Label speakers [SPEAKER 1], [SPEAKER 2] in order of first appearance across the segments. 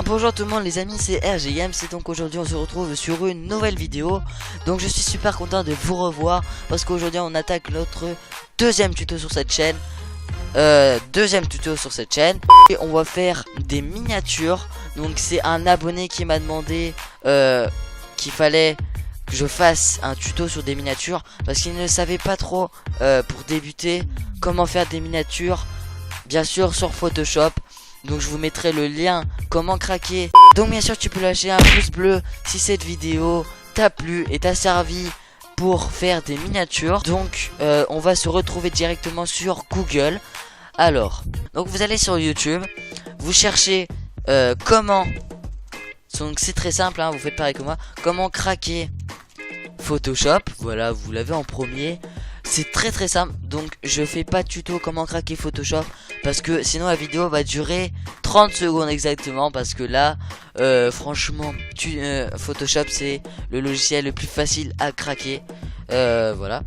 [SPEAKER 1] bien, bonjour tout le monde les amis, c'est RGM. C'est donc aujourd'hui on se retrouve sur une nouvelle vidéo. Donc je suis super content de vous revoir parce qu'aujourd'hui on attaque notre deuxième tuto sur cette chaîne. Et on va faire des miniatures. Donc c'est un abonné qui m'a demandé qu'il fallait que je fasse un tuto sur des miniatures parce qu'il ne savait pas trop pour débuter comment faire des miniatures, bien sûr sur Photoshop. Donc je vous mettrai le lien comment craquer. Donc bien sûr tu peux lâcher un pouce bleu si cette vidéo t'a plu et t'a servi pour faire des miniatures. Donc on va se retrouver directement sur Google. Alors donc vous allez sur YouTube, vous cherchez comment. Donc c'est très simple hein, vous faites pareil que moi. Comment craquer Photoshop. Voilà, vous l'avez en premier. C'est très simple, donc je fais pas de tuto comment craquer Photoshop parce que sinon la vidéo va durer 30 secondes exactement. Parce que là franchement Photoshop c'est le logiciel le plus facile à craquer. Voilà.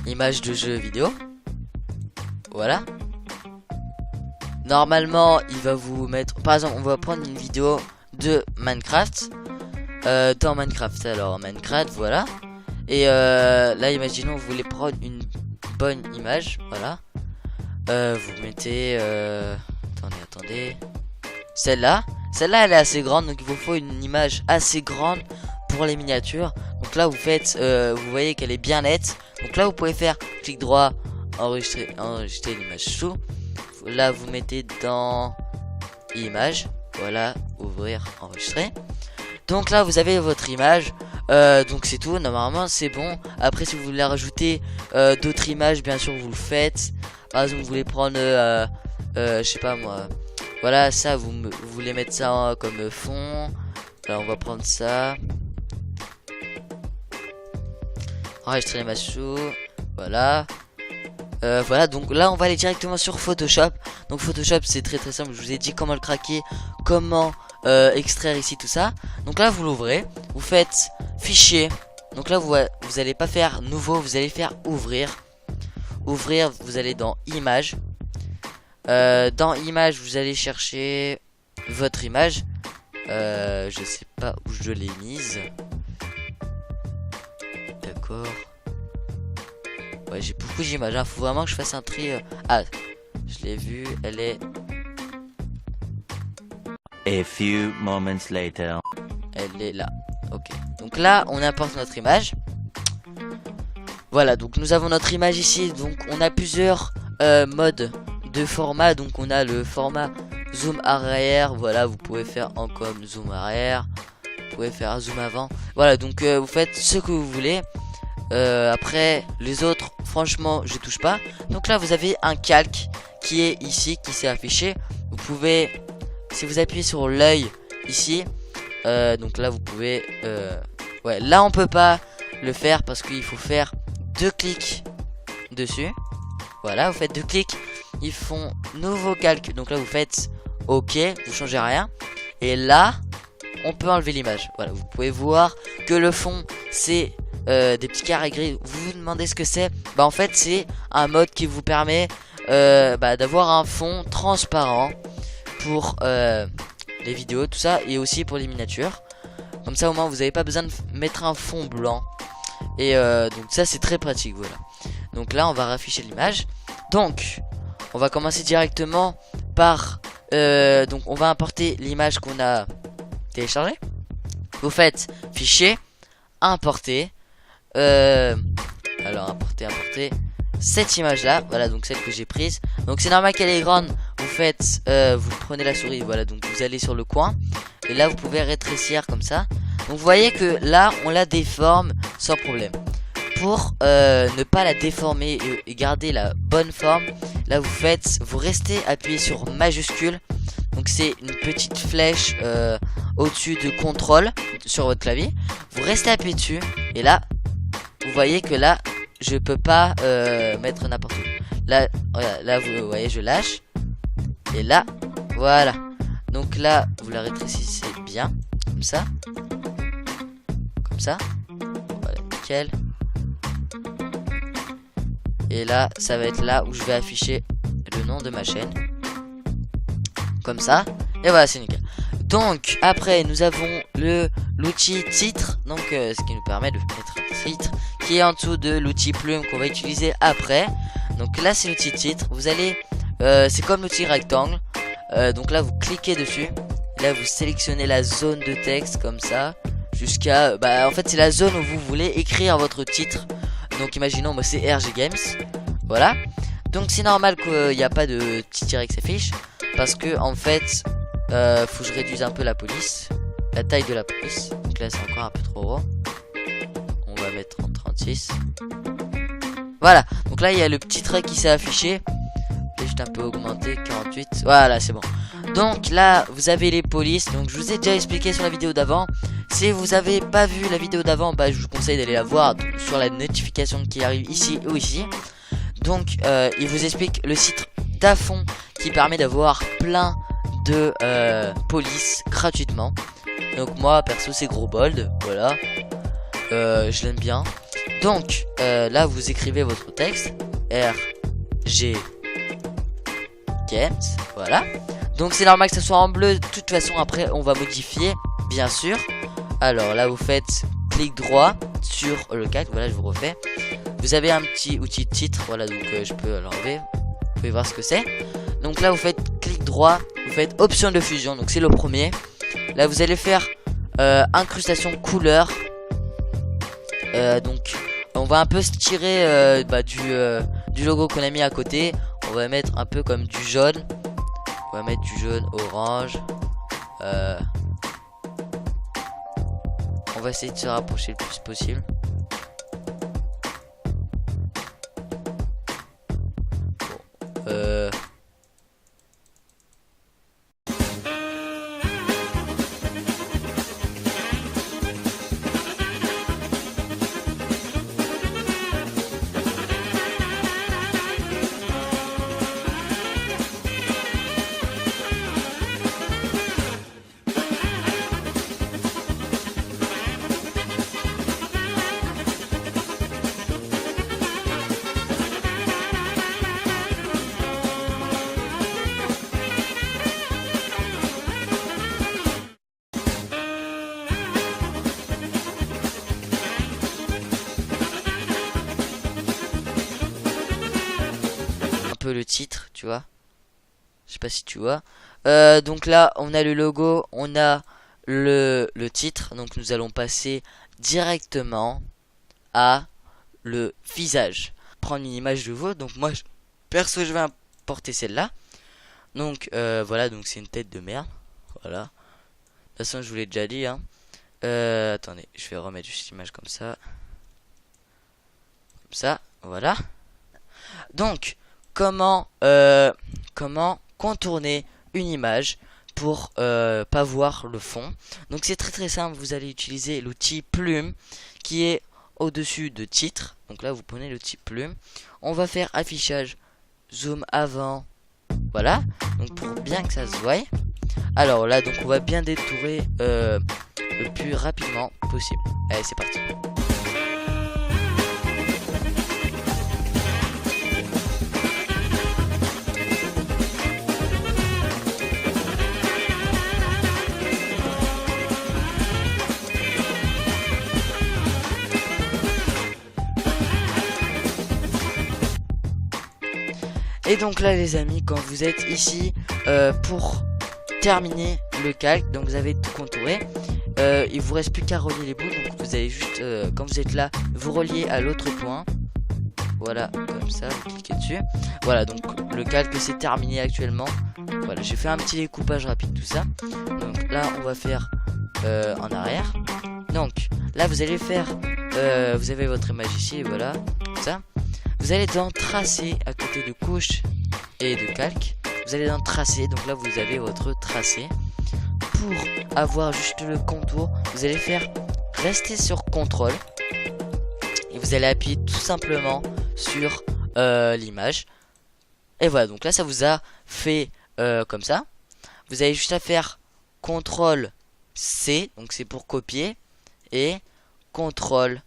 [SPEAKER 1] Image de jeu vidéo. Voilà. Normalement il va vous mettre, par exemple on va prendre une vidéo de Minecraft, dans Minecraft. Alors Minecraft, voilà. Et là imaginons vous voulez prendre une bonne image. Voilà. Vous mettez attendez, celle-là elle est assez grande, donc il vous faut une image assez grande pour les miniatures. Donc là vous faites vous voyez qu'elle est bien nette. Donc là vous pouvez faire clic droit, enregistrer l'image sous. Là vous mettez dans image. Voilà, ouvrir, enregistrer. Donc là vous avez votre image. Donc c'est tout, normalement c'est bon. Après si vous voulez rajouter d'autres images, bien sûr vous le faites. Par exemple vous voulez prendre je sais pas moi. Voilà, ça vous voulez mettre ça comme fond. Alors on va prendre ça. Enregistrer l'image sous. Voilà. Voilà, donc là on va aller directement sur Photoshop. Donc Photoshop c'est très simple, je vous ai dit comment le craquer, comment extraire ici tout ça. Donc là vous l'ouvrez, vous faites fichier. Donc là vous allez pas faire nouveau, vous allez faire ouvrir. Ouvrir, vous allez dans image. Dans image vous allez chercher votre image. Je sais pas où je l'ai mise. D'accord. Ouais, j'ai beaucoup d'images, hein. Faut vraiment que je fasse un tri. Ah, je l'ai vu, elle est.
[SPEAKER 2] A few moments later.
[SPEAKER 1] Elle est là. Ok. Donc là, on importe notre image. Voilà, donc nous avons notre image ici. Donc on a plusieurs modes de format. Donc on a le format zoom arrière. Voilà, vous pouvez faire en comme zoom arrière. Vous pouvez faire un zoom avant. Voilà, donc vous faites ce que vous voulez. Après les autres franchement je touche pas. Donc là vous avez un calque qui est ici, qui s'est affiché. Vous pouvez, si vous appuyez sur l'œil ici, donc là vous pouvez ouais, là on peut pas le faire parce qu'il faut faire 2 clics dessus. Voilà, vous faites 2 clics, ils font nouveau calque. Donc là vous faites ok, vous changez rien. Et là on peut enlever l'image. Voilà, vous pouvez voir que le fond c'est des petits carrés gris. Vous vous demandez ce que c'est. Bah en fait c'est un mode qui vous permet d'avoir un fond transparent pour les vidéos, tout ça, et aussi pour les miniatures. Comme ça au moins vous n'avez pas besoin de mettre un fond blanc. Et donc ça c'est très pratique. Voilà. Donc là on va rafficher l'image. Donc on va commencer directement par donc on va importer l'image qu'on a téléchargée. Vous faites fichier, importer. Alors importer cette image là, voilà, donc celle que j'ai prise. Donc c'est normal qu'elle est grande. Vous faites vous prenez la souris, voilà, donc vous allez sur le coin et là vous pouvez rétrécir comme ça. Donc vous voyez que là on la déforme sans problème. Pour ne pas la déformer et garder la bonne forme, là vous restez appuyé sur majuscule. Donc c'est une petite flèche au-dessus de contrôle sur votre clavier. Vous restez appuyé dessus et là vous voyez que là je peux pas mettre n'importe où. Là, voilà, là vous voyez je lâche. Et là voilà. Donc là vous la rétrécissez bien. Comme ça. Comme ça. Voilà, nickel. Et là, ça va être là où je vais afficher le nom de ma chaîne. Comme ça. Et voilà, c'est nickel. Donc, après, nous avons l'outil titre. Donc, ce qui nous permet de mettre un titre. Qui est en dessous de l'outil plume qu'on va utiliser après. Donc là, c'est l'outil titre. Vous allez... c'est comme l'outil rectangle. Donc là, vous cliquez dessus. Là, vous sélectionnez la zone de texte comme ça. Jusqu'à... en fait, c'est la zone où vous voulez écrire votre titre. Donc, imaginons, moi, c'est RG Games. Voilà. Donc, c'est normal qu'il n'y a pas de petit tiret qui s'affiche. Parce que, en fait, faut que je réduise un peu la police. La taille de la police. Donc là, c'est encore un peu trop gros. On va mettre en 36. Voilà. Donc là, il y a le petit trait qui s'est affiché. Je vais juste un peu augmenter. 48. Voilà, c'est bon. Donc là, vous avez les polices. Donc, je vous ai déjà expliqué sur la vidéo d'avant. Si vous avez pas vu la vidéo d'avant, je vous conseille d'aller la voir sur la notification qui arrive ici ou ici. Donc, il vous explique le site d'Afond qui permet d'avoir plein de police gratuitement. Donc moi perso c'est Gros Bold, voilà. Je l'aime bien. Donc là vous écrivez votre texte RG Games, voilà. Donc c'est normal que ça soit en bleu. De toute façon après on va modifier bien sûr. Alors là vous faites clic droit sur le calque, voilà je vous refais. Vous avez un petit outil titre, voilà donc je peux l'enlever. Vous pouvez voir ce que c'est. Donc là vous faites clic droit, vous faites option de fusion, donc c'est le premier. Là vous allez faire incrustation couleur. Donc on va un peu se tirer du logo qu'on a mis à côté. On va mettre un peu comme du jaune. On va mettre du jaune orange. On va essayer de se rapprocher le plus possible. Peu le titre, tu vois. Je sais pas si tu vois. Donc là, on a le logo, on a le titre. Donc nous allons passer directement à le visage. Prendre une image de vous. Donc moi, perso, je vais importer celle-là. Donc voilà, donc c'est une tête de merde. Voilà. De toute façon, je vous l'ai déjà dit. Hein. Attendez, je vais remettre juste l'image comme ça. Comme ça, voilà. Donc comment contourner une image pour pas voir le fond. Donc c'est très simple, vous allez utiliser l'outil plume qui est au dessus de titre. Donc là vous prenez l'outil plume, on va faire affichage zoom avant, voilà, donc pour bien que ça se voie. Alors là donc on va bien détourer le plus rapidement possible. Allez c'est parti. Et donc là les amis, quand vous êtes ici pour terminer le calque, donc vous avez tout contouré, il vous reste plus qu'à relier les bouts. Donc vous allez juste, quand vous êtes là, vous reliez à l'autre point. Voilà, comme ça, vous cliquez dessus. Voilà, donc le calque c'est terminé actuellement. Voilà, j'ai fait un petit découpage rapide tout ça. Donc là on va faire en arrière. Donc là vous allez faire, vous avez votre image ici, et voilà, comme ça. Vous allez dans tracé à côté de couche et de calque. Vous allez dans tracé, donc là vous avez votre tracé. Pour avoir juste le contour, vous allez faire rester sur contrôle. Et vous allez appuyer tout simplement sur l'image. Et voilà, donc là ça vous a fait comme ça. Vous avez juste à faire CTRL C, donc c'est pour copier. Et CTRL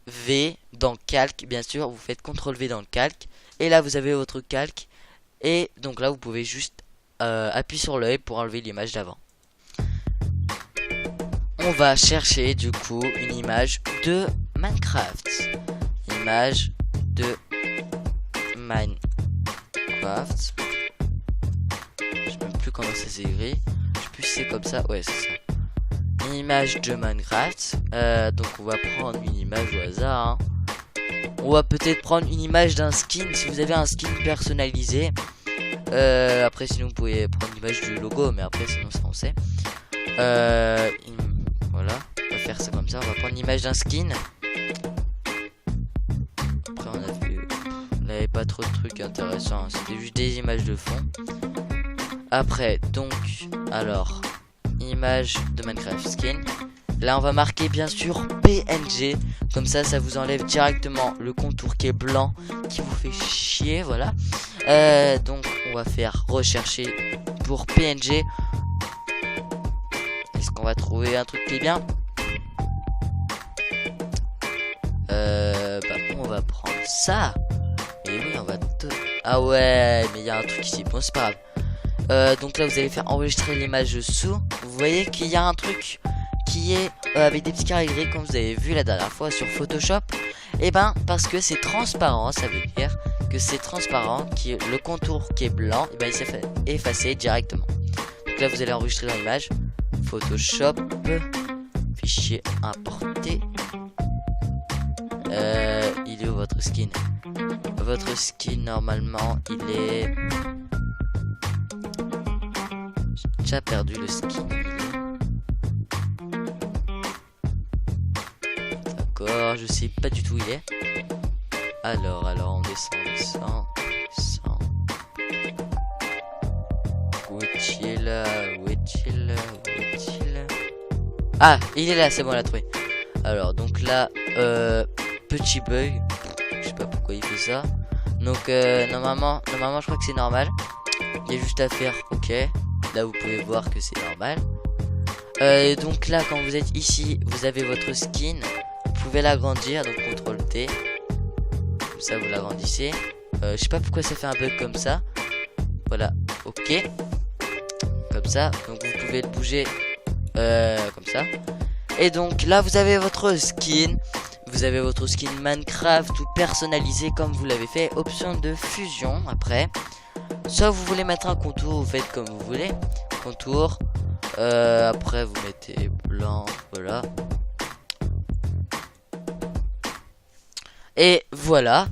[SPEAKER 1] V dans calque, bien sûr, vous faites CTRL V dans le calque, et là vous avez votre calque, et donc là vous pouvez juste appuyer sur l'œil pour enlever l'image d'avant. On va chercher du coup une image de Minecraft. Image de Minecraft. Je sais même plus comment ça s'écrit. Je sais plus si c'est comme ça. Ouais, c'est ça. Une image de Minecraft. Donc on va prendre une image au hasard. Hein. On va peut-être prendre une image d'un skin. Si vous avez un skin personnalisé. Après sinon vous pouvez prendre l'image du logo. Mais après sinon ça on sait. Voilà, on va faire ça comme ça. On va prendre l'image d'un skin. Après on n'avait pas trop de trucs intéressants. C'était juste des images de fond. Après donc alors image de Minecraft skin. Là on va marquer bien sûr PNG. Comme ça ça vous enlève directement le contour qui est blanc, qui vous fait chier. Voilà. Donc on va faire rechercher pour PNG. Est-ce qu'on va trouver un truc qui est bien? On va prendre ça. Et oui, on va ah ouais, mais il y a un truc ici. Bon, c'est pas grave. Donc là, vous allez faire enregistrer l'image dessous. Vous voyez qu'il y a un truc qui est avec des petits carrés gris, comme vous avez vu la dernière fois sur Photoshop. Et ben, parce que c'est transparent, ça veut dire que c'est transparent, le contour qui est blanc, et ben il s'est fait effacer directement. Donc là, vous allez enregistrer dans l'image. Photoshop, fichier importé. Il est où votre skin? Votre skin normalement il est... J'ai déjà perdu le skin. D'accord, je sais pas du tout où il est. Alors on descend. Où est-il? Ah, il est là, c'est bon, on l'a trouvé. Alors, donc là, petit bug. Je sais pas pourquoi il fait ça. Donc, normalement, je crois que c'est normal. Il y a juste à faire OK. Là, vous pouvez voir que c'est normal. Et donc là, quand vous êtes ici, vous avez votre skin. Vous pouvez l'agrandir, donc CTRL T. Comme ça, vous l'agrandissez. Je sais pas pourquoi ça fait un bug comme ça. Voilà, OK. Comme ça, donc vous pouvez le bouger comme ça. Et donc là vous avez votre skin. Vous avez votre skin Minecraft tout personnalisé comme vous l'avez fait. Option de fusion après. Soit vous voulez mettre un contour, vous faites comme vous voulez. Contour. Après vous mettez blanc. Voilà. Et voilà.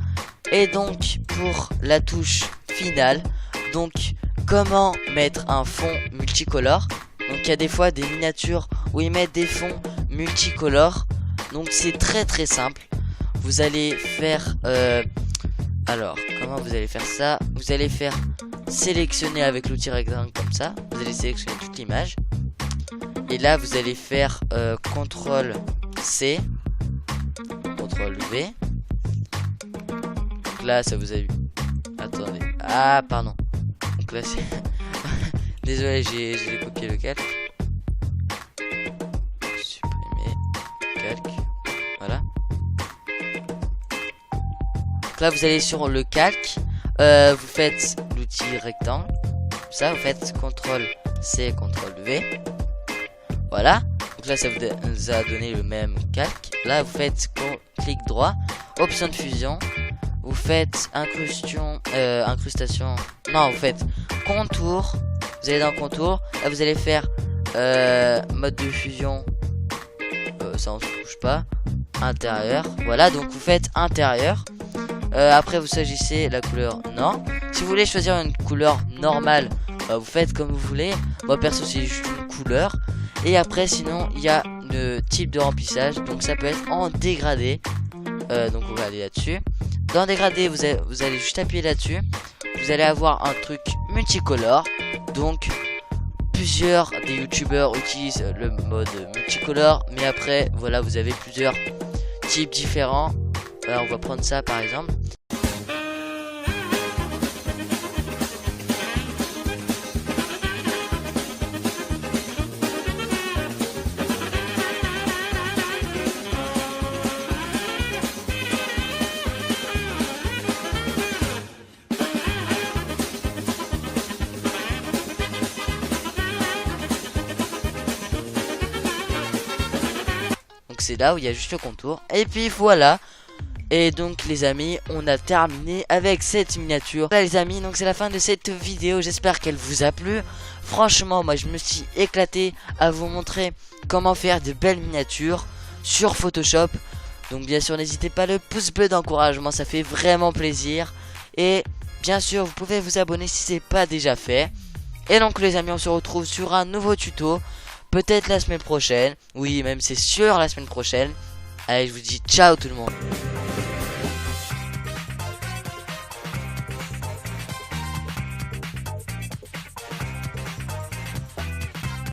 [SPEAKER 1] Et donc pour la touche finale. Donc comment mettre un fond multicolore. Donc il y a des fois des miniatures où ils mettent des fonds multicolores. Donc c'est très très simple. Vous allez faire alors comment vous allez faire ça? Vous allez faire sélectionner avec l'outil rectangle comme ça. Vous allez sélectionner toute l'image. Et là vous allez faire CTRL C, CTRL V. Donc là ça vous a eu. Attendez. Ah pardon. Donc là c'est désolé, j'ai copié le calque. Supprimer calque. Voilà. Donc là, vous allez sur le calque. Vous faites l'outil rectangle. Ça, vous faites CTRL C, CTRL V. Voilà. Donc là, ça vous a donné le même calque. Là, vous faites clic droit. Option de fusion. Vous faites incrustation. Non, vous faites contour. Vous allez dans contour, là vous allez faire mode de fusion, ça on se touche pas, intérieur, voilà donc vous faites intérieur, après vous choisissez la couleur non, si vous voulez choisir une couleur normale, vous faites comme vous voulez, moi perso c'est juste une couleur, et après sinon il y a le type de remplissage, donc ça peut être en dégradé, donc on va aller là-dessus, dans dégradé vous allez juste appuyer là-dessus, vous allez avoir un truc multicolore. Donc plusieurs des youtubeurs utilisent le mode multicolore, mais après voilà vous avez plusieurs types différents. On va prendre ça par exemple. Donc c'est là où il y a juste le contour. Et puis voilà. Et donc les amis, on a terminé avec cette miniature. Voilà les amis, donc c'est la fin de cette vidéo. J'espère qu'elle vous a plu. Franchement, moi je me suis éclaté à vous montrer comment faire de belles miniatures sur Photoshop. Donc bien sûr, n'hésitez pas, le pouce bleu d'encouragement, ça fait vraiment plaisir. Et bien sûr, vous pouvez vous abonner si ce n'est pas déjà fait. Et donc les amis, on se retrouve sur un nouveau tuto. Peut-être la semaine prochaine. Oui, même c'est sûr la semaine prochaine. Allez, je vous dis ciao tout le monde.